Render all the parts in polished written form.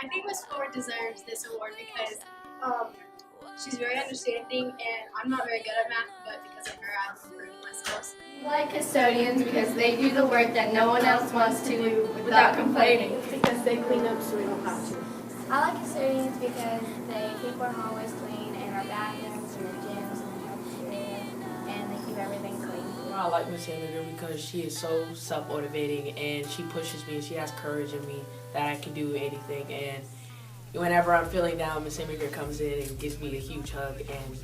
I think Miss Ford deserves this award because she's very understanding, and I'm not very good at math, but because of her, I've improved myself. I like custodians because they do the work that no one else wants to do without complaining. Because they clean up so we don't have to. I like custodians because they keep our hallways clean and our bathrooms and our gyms and the cafeteria, and they keep everything clean. I like Miss Hammaker because she is so self-motivating and she pushes me and she has courage in me that I can do anything. And whenever I'm feeling down, Miss Hammaker comes in and gives me a huge hug, and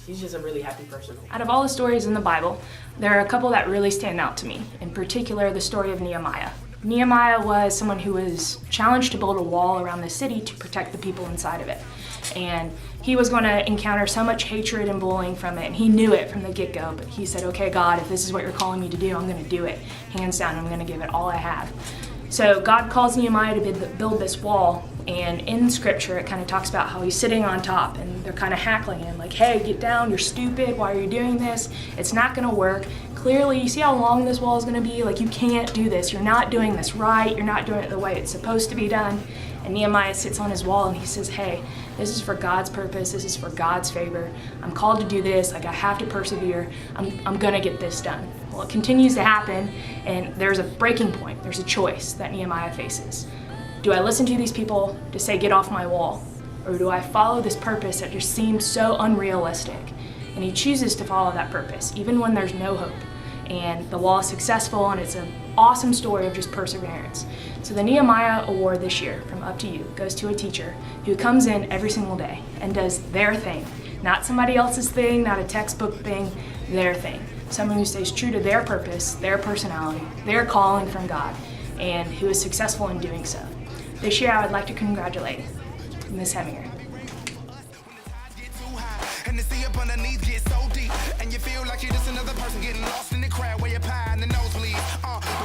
she's just a really happy person. Out of all the stories in the Bible, there are a couple that really stand out to me. In particular, the story of Nehemiah. Nehemiah was someone who was challenged to build a wall around the city to protect the people inside of it. And he was going to encounter so much hatred and bullying from it, and he knew it from the get-go, but he said, okay, God, if this is what you're calling me to do, I'm going to do it. Hands down, I'm going to give it all I have. So God calls Nehemiah to build this wall, and in scripture it kind of talks about how he's sitting on top and they're kind of hackling him like, hey, get down, you're stupid, why are you doing this? It's not going to work. Clearly, you see how long this wall is going to be? Like, you can't do this. You're not doing this right. You're not doing it the way it's supposed to be done. And Nehemiah sits on his wall and he says, hey, this is for God's purpose. This is for God's favor. I'm called to do this. Like, I have to persevere. I'm going to get this done. Well, it continues to happen, and there's a breaking point. There's a choice that Nehemiah faces. Do I listen to these people to say, get off my wall? Or do I follow this purpose that just seems so unrealistic? And he chooses to follow that purpose, even when there's no hope. And the wall is successful, and it's an awesome story of just perseverance. So the Nehemiah Award this year, from Up to You, goes to a teacher who comes in every single day and does their thing. Not somebody else's thing, not a textbook thing, their thing. Someone who stays true to their purpose, their personality, their calling from God, and who is successful in doing so. This year I would like to congratulate Ms. Heminger. And the sea up underneath gets so deep, and you feel like you're just another person getting lost in the crowd where you're pie in the nosebleed.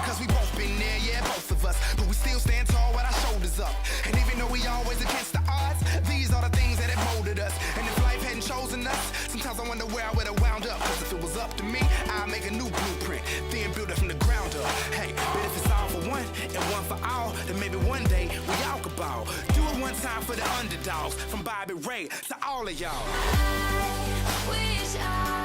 Because we both been there, yeah, both of us, but we still stand tall with our shoulders up. And even though we always against the odds, these are the things that have molded us. And if life hadn't chosen us, sometimes I wonder where I would have wound up. Cause if it was up to me, I'd make a new blueprint, then build it from the ground up. Hey, but if it's all for one and one for all, then maybe one day we all could ball. Do it one time for the underdogs, from Bobby Ray to all of y'all. Wish I